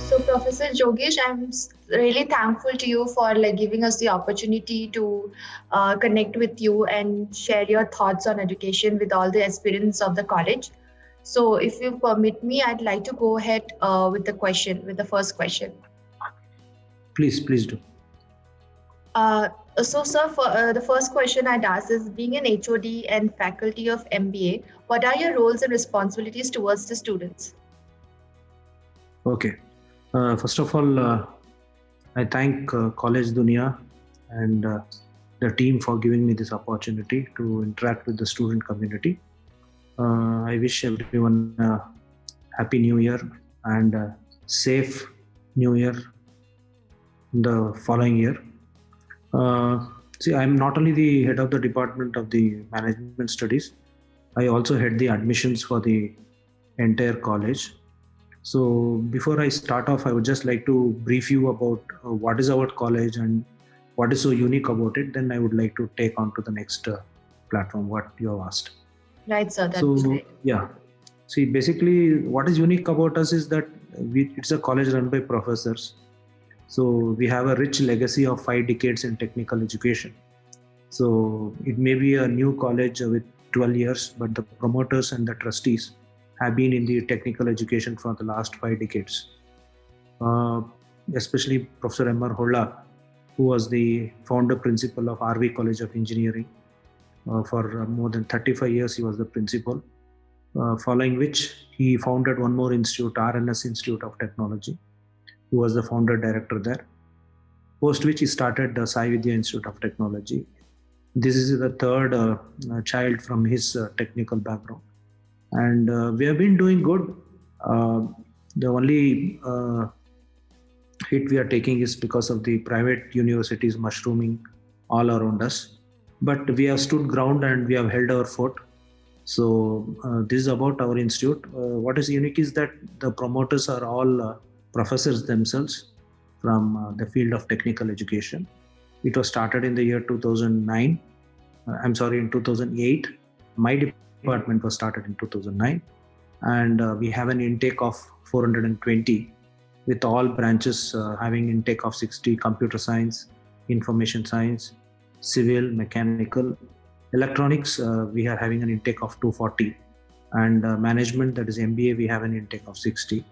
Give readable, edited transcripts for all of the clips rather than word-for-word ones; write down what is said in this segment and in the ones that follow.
So, Professor Jogesh, really thankful to you for giving us the opportunity to connect with you and share your thoughts on education with all the aspirants of the college. So, if you permit me, I'd like to go ahead with the first question. Please do. Uh, so, sir, for the first question I'd ask is, being an HOD and faculty of MBA, what are your roles and responsibilities towards the students? Okay. First of all, I thank College Dunia and the team for giving me this opportunity to interact with the student community. I wish everyone happy New Year and safe New Year in the following year. I'm not only the head of the Department of the Management Studies, I also head the admissions for the entire college. So before I start off, I would just like to brief you about what is our college and what is so unique about it. Then I would like to take on to the next platform, what you have asked. Right, sir, that'd be So great. yeah, see, basically what is unique about us is that it's a college run by professors. So we have a rich legacy of 5 decades in technical education. So it may be a new college with 12 years, but the promoters and the trustees have been in the technical education for the last 5 decades. Uh, Especially Professor M.R. Holla, who was the founder principal of RV College of Engineering. For more than 35 years, he was the principal. Following which, he founded one more institute, RNS Institute of Technology. He was the founder director there. Post which, he started the Sai Vidya Institute of Technology. This is the third child from his technical background. And we have been doing good. The only hit we are taking is because of the private universities mushrooming all around us. But we have stood ground and we have held our fort. So this is about our institute. What is unique is that the promoters are all professors themselves from the field of technical education. It was started in the year 2009. In 2008. My department was started in 2009. And we have an intake of 420 with all branches having intake of 60: computer science, information science, civil, mechanical, electronics. We are having an intake of 240, and management, that is MBA, we have an intake of 60.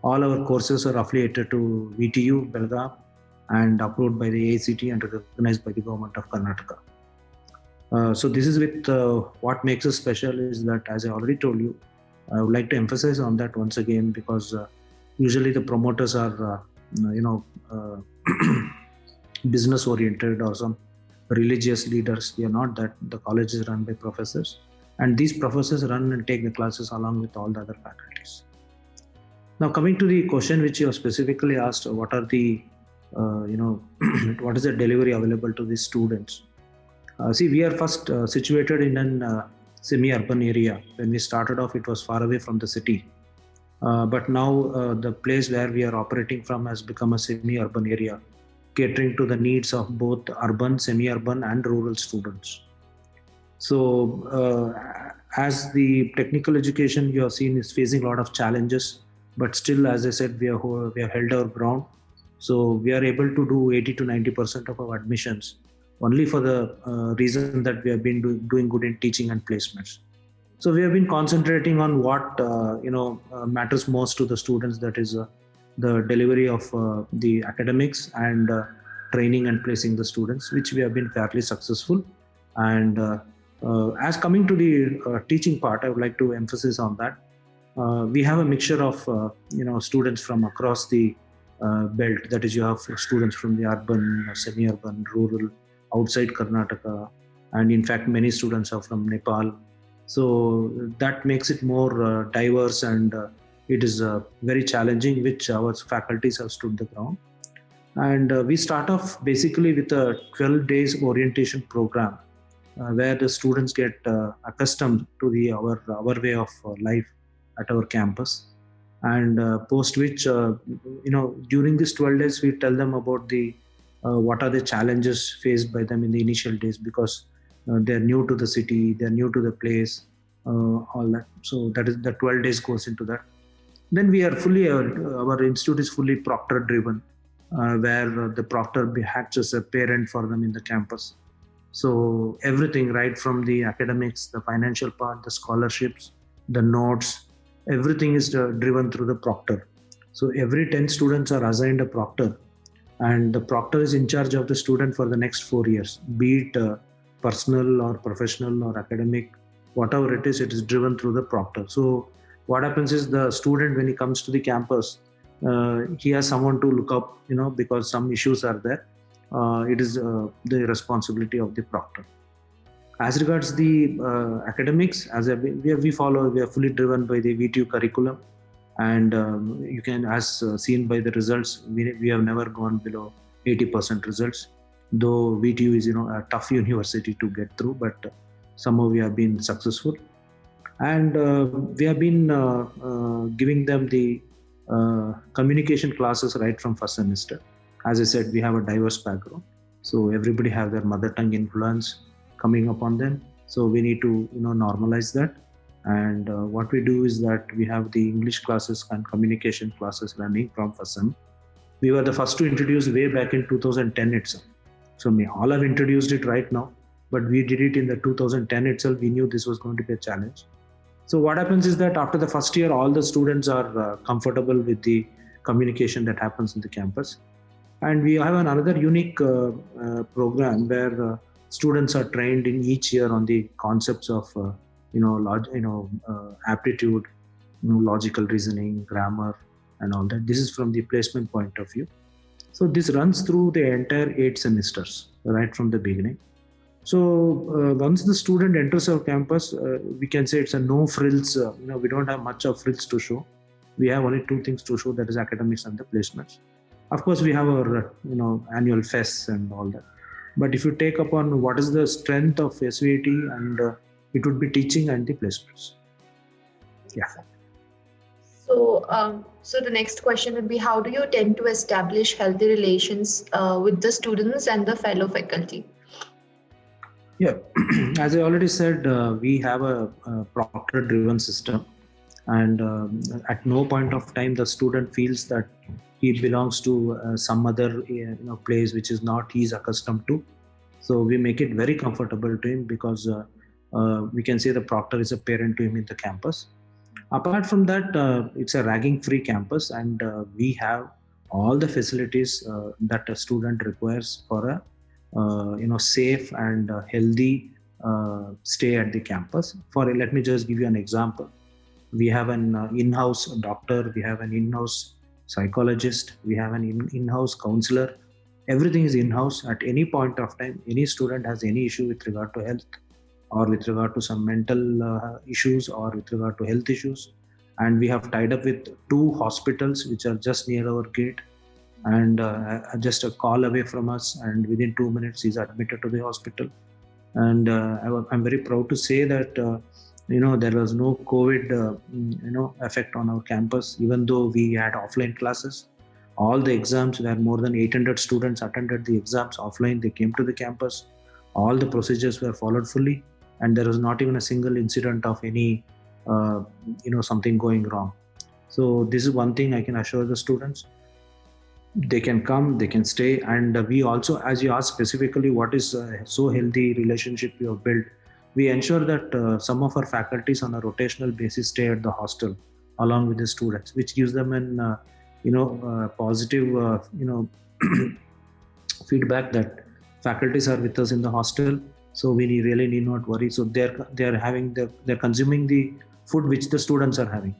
All our courses are affiliated to VTU Belgaum and approved by the AICTE and recognized by the government of Karnataka. So this is with what makes us special is that, as I already told you, I would like to emphasize on that once again, because usually the promoters are, business oriented or some religious leaders. We are not that. The college is run by professors, and these professors run and take the classes along with all the other faculties. Now, coming to the question which you have specifically asked, what are the, what is the delivery available to the students? We are first situated in an semi-urban area. When we started off, it was far away from the city. But now the place where we are operating from has become a semi-urban area, catering to the needs of both urban, semi-urban and rural students. So as the technical education you have seen is facing a lot of challenges, but still, as I said, we have held our ground. So we are able to do 80 to 90% of our admissions only for the reason that we have been doing good in teaching and placements. So we have been concentrating on what matters most to the students, that is the delivery of the academics and training and placing the students, which we have been fairly successful. And as coming to the teaching part, I would like to emphasize on that. We have a mixture of students from across the belt. That is, you have students from the urban, semi-urban, rural, outside Karnataka, and in fact many students are from Nepal. So that makes it more diverse, and it is very challenging, which our faculties have stood the ground. And we start off basically with a 12 days orientation program where the students get accustomed to our way of life at our campus. And post which, during these 12 days, we tell them about the what are the challenges faced by them in the initial days, because they're new to the city, they're new to the place, all that. So that is the 12 days goes into that. Then we are fully, our institute is fully proctor driven, where the proctor acts as a parent for them in the campus. So everything, right from the academics, the financial part, the scholarships, the notes, everything is driven through the proctor. So every 10 students are assigned a proctor, and the proctor is in charge of the student for the next 4 years, be it personal or professional or academic, whatever it is driven through the proctor. So what happens is the student, when he comes to the campus, he has someone to look up, because some issues are there. It is the responsibility of the proctor. As regards the academics, we are fully driven by the VTU curriculum, and you can, as seen by the results, we have never gone below 80% results. Though VTU is a tough university to get through, but somehow we have been successful, and we have been giving them the communication classes right from first semester. As I said, we have a diverse background, so everybody have their mother tongue influence coming upon them. So we need to normalize that. And what we do is that we have the English classes and communication classes running from first sem. We were the first to introduce way back in 2010 itself. So we all have introduced it right now, but we did it in the 2010 itself. We knew this was going to be a challenge. So what happens is that after the first year, all the students are comfortable with the communication that happens in the campus. And we have another unique program where students are trained in each year on the concepts of aptitude, logical reasoning, grammar, and all that. This is from the placement point of view. So this runs through the entire 8 semesters, right from the beginning. So once the student enters our campus, we can say it's a no frills. We don't have much of frills to show. We have only 2 things to show, that is academics and the placements. Of course, we have our annual fests and all that. But if you take upon what is the strength of SVIT, and it would be teaching and the placements. Yeah. So the next question would be, how do you tend to establish healthy relations with the students and the fellow faculty? Yeah, as I already said, we have a proctor-driven system, and at no point of time the student feels that he belongs to some other place which is not he's accustomed to. So we make it very comfortable to him, because we can say the proctor is a parent to him in the campus. Apart from that, it's a ragging-free campus, and we have all the facilities that a student requires for a safe and healthy stay at the campus. Let me just give you an example. We have an in-house doctor, we have an in-house psychologist, we have an in-house counselor. Everything is in-house. At any point of time, any student has any issue with regard to health, or with regard to some mental issues, or with regard to health issues, and we have tied up with 2 hospitals which are just near our gate, and just a call away from us, and within 2 minutes he's admitted to the hospital. And I'm very proud to say that there was no COVID effect on our campus, even though we had offline classes. All the exams, where more than 800 students attended the exams offline, they came to the campus. All the procedures were followed fully, and there was not even a single incident of any something going wrong. So this is one thing I can assure the students. They can come, they can stay, and we also, as you asked specifically what is so healthy relationship we have built, we ensure that some of our faculties on a rotational basis stay at the hostel along with the students, which gives them an positive feedback that faculties are with us in the hostel, so we really need not worry. So they're consuming the food which the students are having,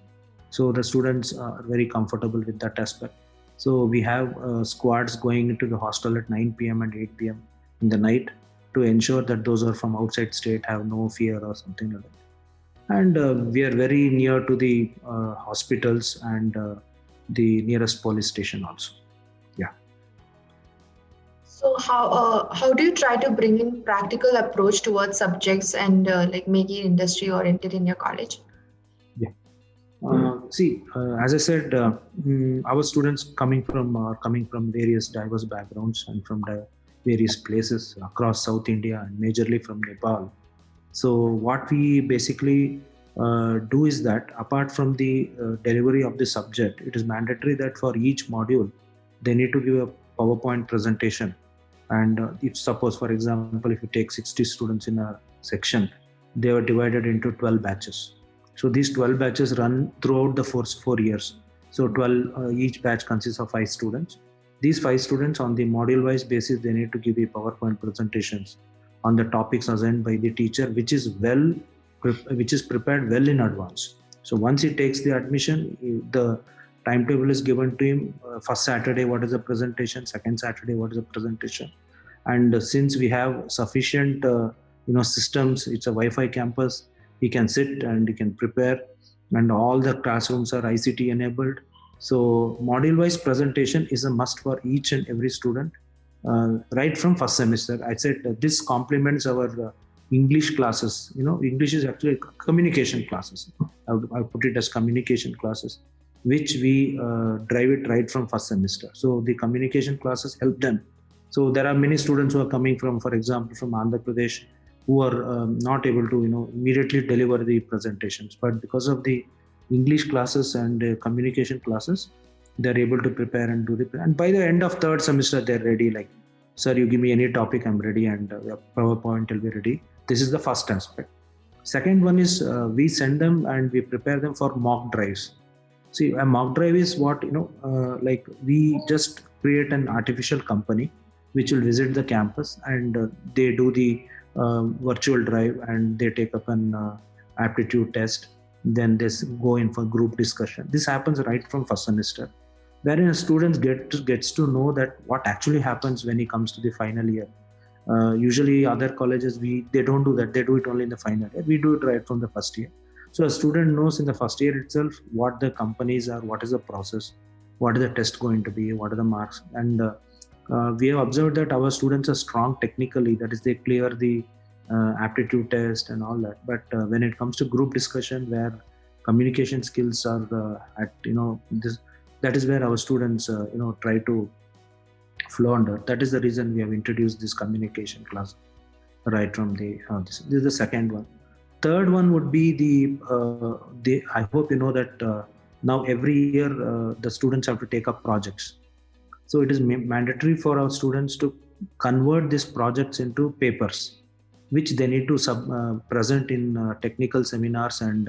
so the students are very comfortable with that aspect. So we have squads going into the hostel at 9 p.m. and 8 p.m. in the night to ensure that those who are from outside state have no fear or something like that. And we are very near to the hospitals and the nearest police station also. Yeah. So how do you try to bring in practical approach towards subjects and make it industry oriented in your college? Yeah. As I said, our students coming from various diverse backgrounds and from various places across South India and majorly from Nepal. So what we basically do is that apart from the delivery of the subject, it is mandatory that for each module they need to give a PowerPoint presentation. And if suppose, for example, if you take 60 students in a section, they were divided into 12 batches. So these 12 batches run throughout the first 4 years. So 12, each batch consists of 5 students. These 5 students on the module wise basis, they need to give the PowerPoint presentations on the topics assigned by the teacher, which is prepared well in advance. So once he takes the admission, the timetable is given to him. First Saturday, what is the presentation? Second Saturday, what is the presentation? And since we have sufficient systems, it's a Wi-Fi campus, he can sit and he can prepare, and all the classrooms are ICT enabled. So module wise presentation is a must for each and every student, right from first semester. I said this complements our English classes. English is actually communication classes. I put it as communication classes, which we drive it right from first semester. So the communication classes help them. So there are many students who are coming from, for example, from Andhra Pradesh, who are not able to, immediately deliver the presentations. But because of the English classes and communication classes, they're able to prepare and do the. And by the end of third semester, they're ready. Like, sir, you give me any topic, I'm ready, and PowerPoint will be ready. This is the first aspect. Second one is we send them and we prepare them for mock drives. See, a mock drive is what, like we just create an artificial company which will visit the campus, and they do the virtual drive, and they take up an aptitude test. Then they go in for group discussion. This happens right from first semester, wherein a student gets to know that what actually happens when he comes to the final year. Usually other colleges, they don't do that. They do it only in the final year. We do it right from the first year. So a student knows in the first year itself what the companies are, what is the process, what is the test going to be, what are the marks. And we have observed that our students are strong technically, that is, they clear the aptitude test and all that. But when it comes to group discussion, where communication skills are that is where our students try to flounder. That is the reason we have introduced this communication class right from the this is the second one. Third one would be the I hope you know that now every year the students have to take up projects. So it is mandatory for our students to convert these projects into papers, which they need to present in technical seminars and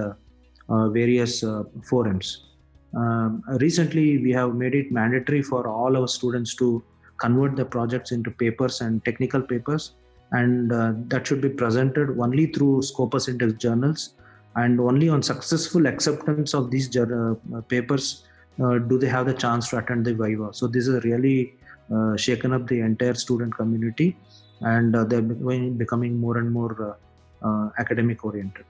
various forums. Recently, we have made it mandatory for all our students to convert the projects into papers and technical papers, and that should be presented only through Scopus Index journals, and only on successful acceptance of these papers do they have the chance to attend the Viva. So this is really shaken up the entire student community, and they're becoming more and more academic oriented.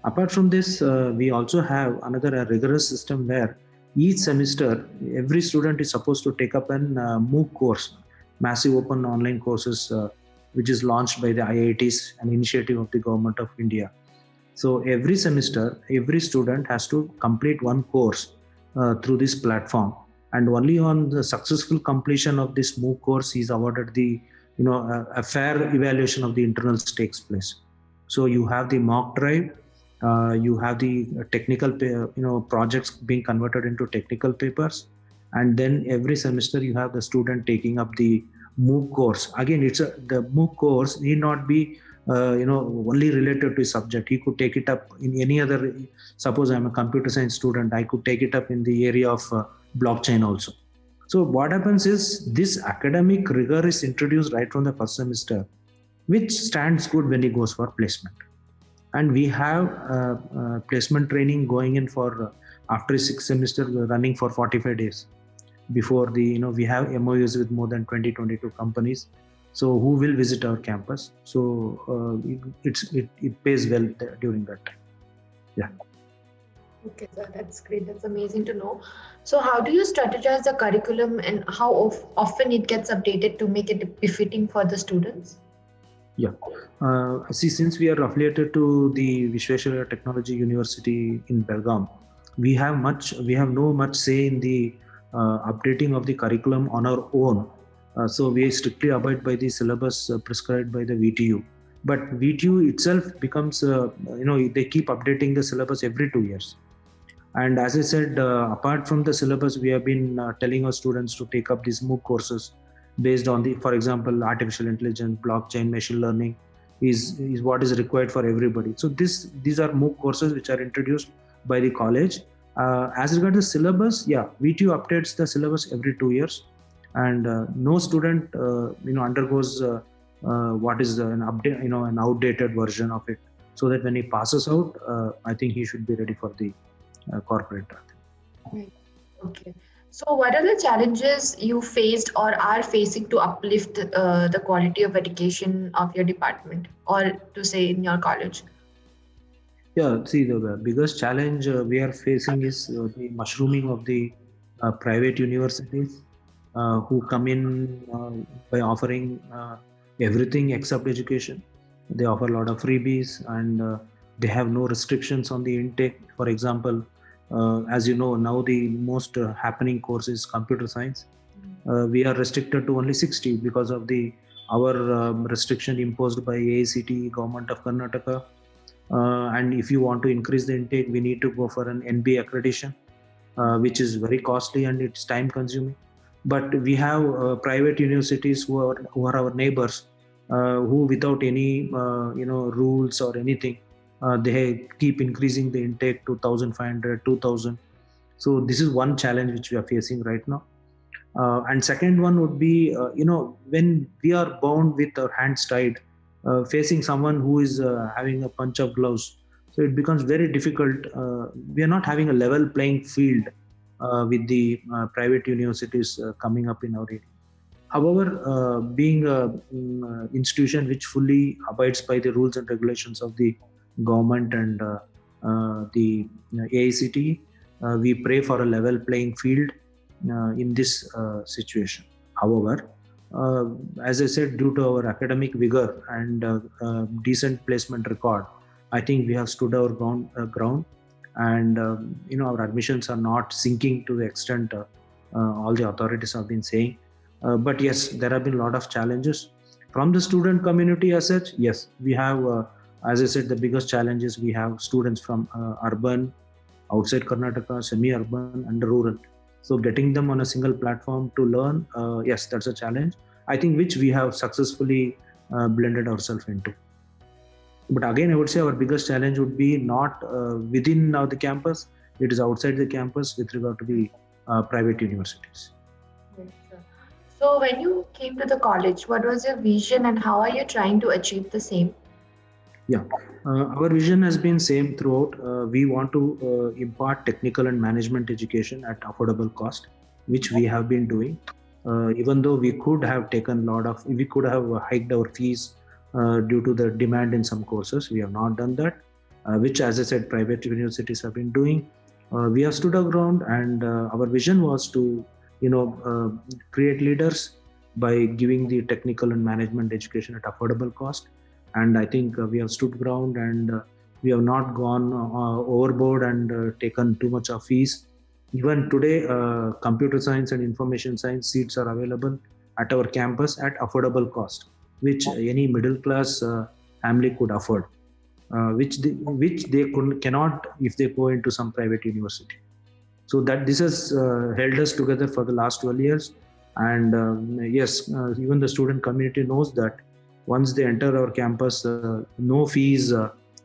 Apart from this, we also have another rigorous system where each semester every student is supposed to take up an MOOC course, massive open online courses, which is launched by the IITs, an initiative of the Government of India. So every semester, every student has to complete one course through this platform, and only on the successful completion of this MOOC course he is awarded the a fair evaluation of the internals takes place. So you have the mock drive, you have the technical projects being converted into technical papers, and then every semester you have the student taking up the MOOC course. Again, the MOOC course need not be only related to a subject. He could take it up in any other. Suppose I'm a computer science student, I could take it up in the area of blockchain also. So what happens is this academic rigor is introduced right from the first semester, which stands good when he goes for placement. And we have placement training going in for after 6 semester running for 45 days. Before we have MOUs with more than 22 companies, so who will visit our campus. So it pays well during that time. Yeah. Okay, sir, that's great. That's amazing to know. So how do you strategize the curriculum, and how often it gets updated to make it befitting for the students? Yeah. See, since we are affiliated to the Visvesvaraya Technology University in Belgaum, we have no much say in the updating of the curriculum on our own. So we strictly abide by the syllabus prescribed by the VTU. But VTU itself becomes, they keep updating the syllabus every 2 years. And as I said, apart from the syllabus, we have been telling our students to take up these MOOC courses based on for example, artificial intelligence, blockchain, machine learning is what is required for everybody. So these are MOOC courses which are introduced by the college. As regards the syllabus, yeah, VTU updates the syllabus every 2 years, and no student, undergoes what is an update, an outdated version of it, so that when he passes out, I think he should be ready for the corporate. Right. Okay. So, what are the challenges you faced or are facing to uplift the quality of education of your department, or to say in your college? Yeah, see, the biggest challenge we are facing is the mushrooming of the private universities who come in by offering everything except education. They offer a lot of freebies, and they have no restrictions on the intake. For example, as you know, now the most happening course is computer science. We are restricted to only 60 because of the our restriction imposed by AICTE, Government of Karnataka. And if you want to increase the intake, we need to go for an NBA accreditation, which is very costly and it's time consuming. But we have private universities who are our neighbors, who without any rules or anything, they keep increasing the intake to 1,500, 2,000. So this is one challenge which we are facing right now. And second one would be, when we are bound with our hands tied, facing someone who is having a punch of gloves, so it becomes very difficult. We are not having a level playing field with the private universities coming up in our area. However, being an institution which fully abides by the rules and regulations of the government and the AICTE, we pray for a level playing field in this situation. However, as I said, due to our academic vigor and decent placement record, I think we have stood our ground, and our admissions are not sinking to the extent all the authorities have been saying. But yes, there have been a lot of challenges from the student community as such. Yes, we have, as I said, the biggest challenge is we have students from urban, outside Karnataka, semi-urban, and rural. So getting them on a single platform to learn, yes, that's a challenge, I think, which we have successfully blended ourselves into. But again, I would say our biggest challenge would be not within the campus, it is outside the campus with regard to the private universities. Yes, sir. So, when you came to the college, what was your vision and how are you trying to achieve the same? Yeah, our vision has been same throughout. We want to impart technical and management education at affordable cost, which we have been doing. Even though we could have we could have hiked our fees due to the demand in some courses, we have not done that, which, as I said, private universities have been doing. We have stood our ground, and our vision was to, create leaders by giving the technical and management education at affordable cost. And I think we have stood ground, and we have not gone overboard and taken too much of fees. Even today, computer science and information science seats are available at our campus at affordable cost, which any middle class family could afford, which they cannot if they go into some private university. So that this has held us together for the last 12 years. And yes, even the student community knows that once they enter our campus, no fees,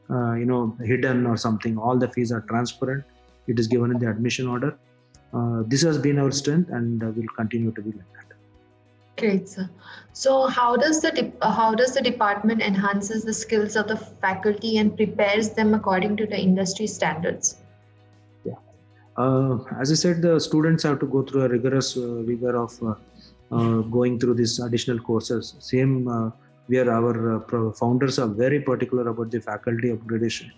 hidden or something. All the fees are transparent. It is given in the admission order. This has been our strength, and will continue to be like that. Great, sir. So, how does the department enhances the skills of the faculty and prepares them according to the industry standards? Yeah, as I said, the students have to go through a rigorous vigor of going through these additional courses. Same, where our founders are very particular about the faculty upgradation.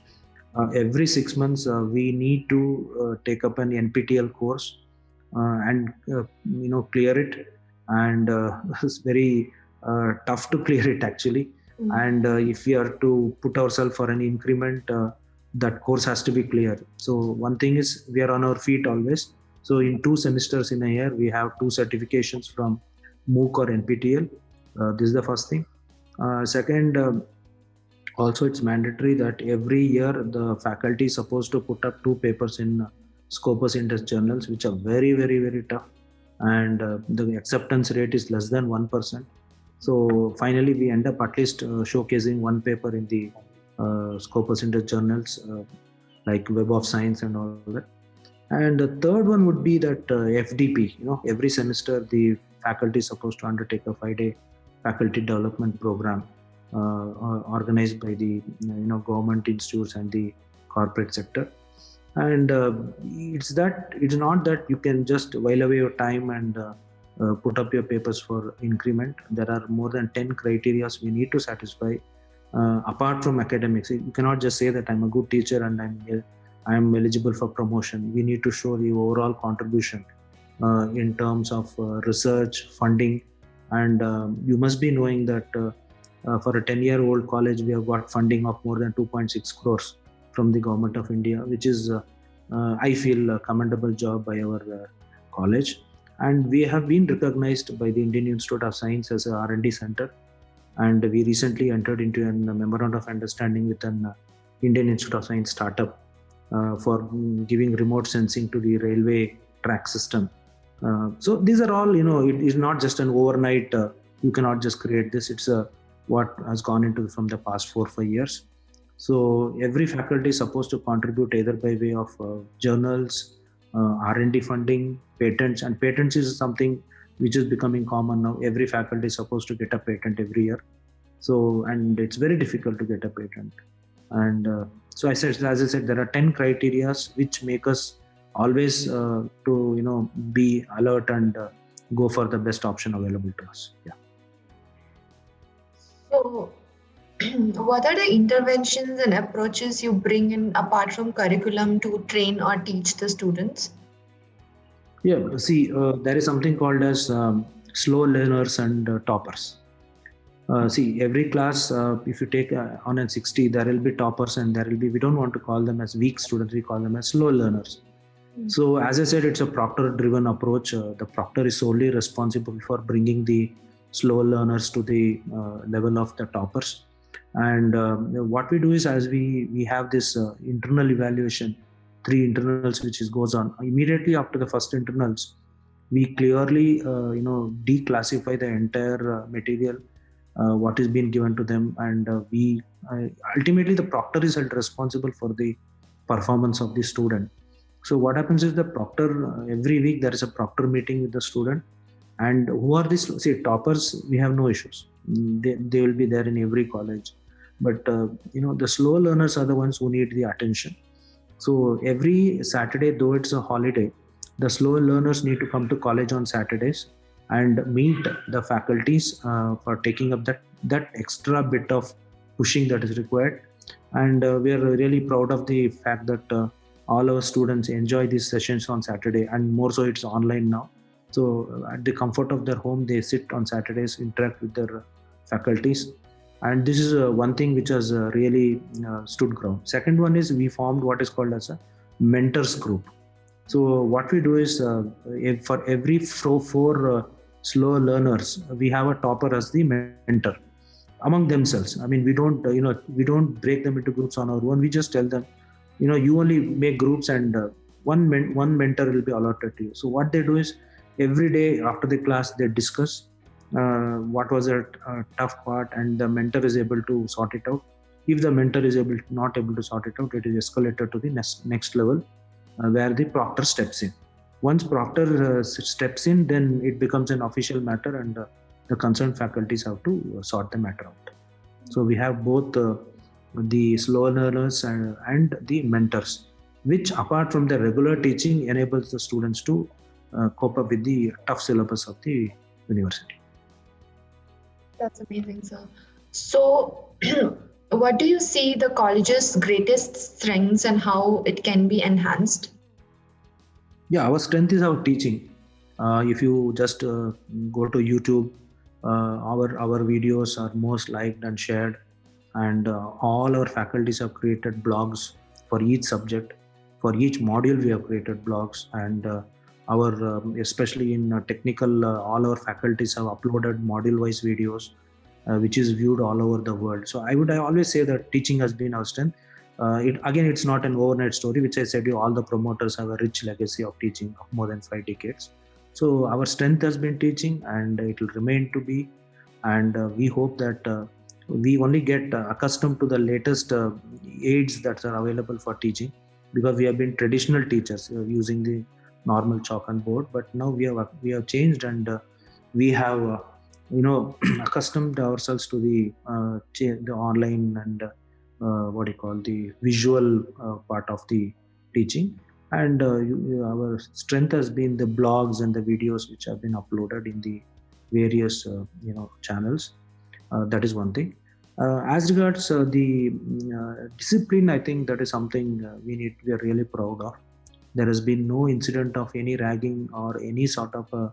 Every 6 months, we need to take up an NPTEL course and clear it. And it's very tough to clear it actually. Mm-hmm. And if we are to put ourselves for an increment, that course has to be clear. So one thing is we are on our feet always. So in 2 semesters in a year, we have 2 certifications from MOOC or NPTEL. This is the first thing. Second, Also, it's mandatory that every year the faculty is supposed to put up two papers in Scopus Indus journals, which are very, very, very tough, and the acceptance rate is less than 1%. So finally, we end up at least showcasing one paper in the Scopus Indus journals, like Web of Science and all that. And the third one would be that FDP. Every semester the faculty is supposed to undertake a 5-day faculty development program organized by the government institutes and the corporate sector. And it's not that you can just while away your time and put up your papers for increment. There are more than 10 criteria we need to satisfy apart from academics. You cannot just say that I'm a good teacher and I'm eligible for promotion. We need to show the overall contribution in terms of research, funding, and you must be knowing that for a 10-year-old college, we have got funding of more than 2.6 crores from the Government of India, which is, I feel, a commendable job by our college. And we have been recognized by the Indian Institute of Science as a R&D center. And we recently entered into a memorandum of understanding with an Indian Institute of Science startup for giving remote sensing to the railway track system. So these are all, it is not just an overnight, you cannot just create this. It's what has gone into from the past 4-5 years. So every faculty is supposed to contribute either by way of journals, R&D funding, patents. And patents is something which is becoming common now. Every faculty is supposed to get a patent every year. So, and it's very difficult to get a patent. And so as I said, there are 10 criteria which make us always to be alert and go for the best option available to us. Yeah. So, what are the interventions and approaches you bring in apart from curriculum to train or teach the students? Yeah, see, there is something called as slow learners and toppers. See, every class, if you take on a 60, there will be toppers and there will be, we don't want to call them as weak students, we call them as slow learners. So as I said, it's a proctor-driven approach. The proctor is solely responsible for bringing the slow learners to the level of the toppers. And what we do is, as we have this internal evaluation, 3 internals which goes on immediately after the first internals, we clearly declassify the entire material, what is being given to them, and we ultimately the proctor is held responsible for the performance of the student. So what happens is the proctor, every week there is a proctor meeting with the student, and who are these? See, toppers, we have no issues. They will be there in every college, but the slow learners are the ones who need the attention. So every Saturday, though it's a holiday, the slow learners need to come to college on Saturdays and meet the faculties for taking up that extra bit of pushing that is required. And we are really proud of the fact that all our students enjoy these sessions on Saturday, and more so it's online now. So at the comfort of their home, they sit on Saturdays, interact with their faculties. And this is one thing which has really stood ground. Second one is we formed what is called as a mentors group. So what we do is for every four slow learners, we have a topper as the mentor among themselves. I mean, we don't break them into groups on our own. We just tell them, you only make groups and one mentor will be allotted to you. So what they do is every day after the class, they discuss what was a tough part, and the mentor is able to sort it out. If the mentor is not able to sort it out, it is escalated to the next level where the proctor steps in. Once proctor steps in, then it becomes an official matter, and the concerned faculties have to sort the matter out. So we have both the slow learners and the mentors, which apart from the regular teaching enables the students to cope up with the tough syllabus of the university. That's amazing, sir. So, what do you see the college's greatest strengths and how it can be enhanced? Yeah, our strength is our teaching. If you just go to YouTube, our videos are most liked and shared, and all our faculties have created blogs for each subject. For each module, we have created blogs, and especially in technical, all our faculties have uploaded module-wise videos. which is viewed all over the world. So I always say that teaching has been our strength. It's not an overnight story, which I said you, all the promoters have a rich legacy of teaching of more than 5 decades. So our strength has been teaching, and it will remain to be. And we hope that we only get accustomed to the latest aids that are available for teaching, because we have been traditional teachers using the normal chalk and board, but now we have changed, and we have accustomed ourselves to the online and what do you call, the visual part of the teaching. And our strength has been the blogs and the videos which have been uploaded in the various channels. That is one thing. As regards the discipline, I think that is something we are really proud of. There has been no incident of any ragging or any sort of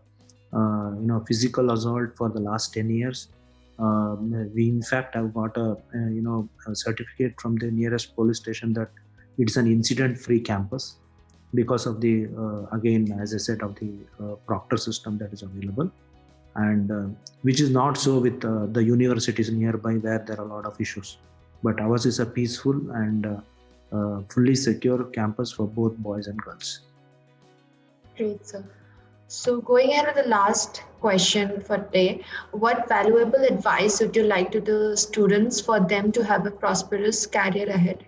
physical assault for the last 10 years. We in fact have got a certificate from the nearest police station that it's an incident-free campus, because of the again, as I said, of the proctor system that is available, and which is not so with the universities nearby, where there are a lot of issues. But ours is a peaceful and fully secure campus for both boys and girls. Great, sir. So going ahead with the last question for today, what valuable advice would you like to the students for them to have a prosperous career ahead?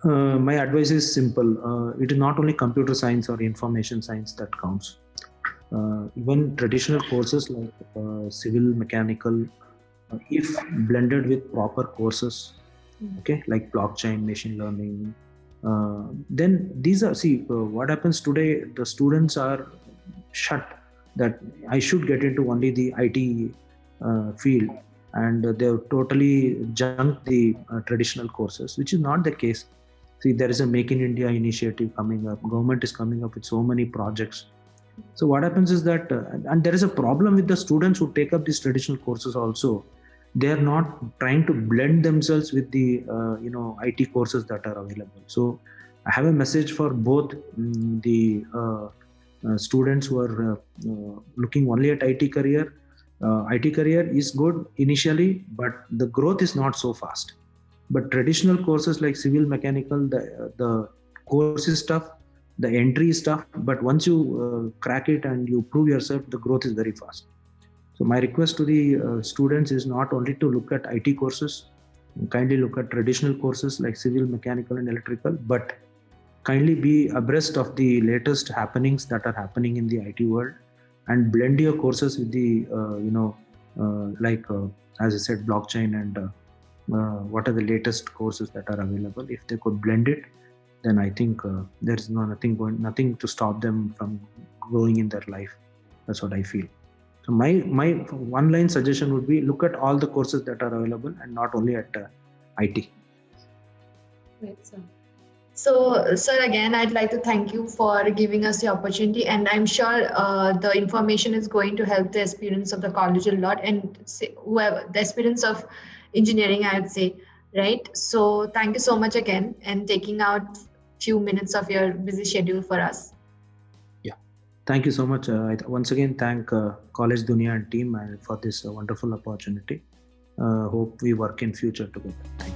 My advice is simple. It is not only computer science or information science that counts. Even traditional courses like civil, mechanical, if blended with proper courses, okay, like blockchain, machine learning, then these are, what happens today, the students are shut that I should get into only the IT field, and they've totally junked the traditional courses, which is not the case. See, there is a Make in India initiative coming up. Government is coming up with so many projects. So what happens is that, and there is a problem with the students who take up these traditional courses also. They are not trying to blend themselves with the IT courses that are available. So I have a message for both the students who are looking only at IT career. IT career is good initially, but the growth is not so fast. But traditional courses like civil, mechanical, the course is tough, the entry is tough, but once you crack it and you prove yourself, the growth is very fast. So my request to the students is not only to look at IT courses, kindly look at traditional courses like civil, mechanical and electrical, but kindly be abreast of the latest happenings that are happening in the IT world, and blend your courses with the, as I said, blockchain and what are the latest courses that are available. If they could blend it, then I think there's nothing to stop them from growing in their life. That's what I feel. So my one line suggestion would be, look at all the courses that are available and not only at IT. Right, sir. So, sir, again, I'd like to thank you for giving us the opportunity, and I'm sure the information is going to help the aspirants of the college a lot, and whoever the aspirants of engineering, I would say, right? So thank you so much again, and taking out few minutes of your busy schedule for us. Yeah, thank you so much. Once again, thank College Dunia and team for this wonderful opportunity. Hope we work in future together. Thank you.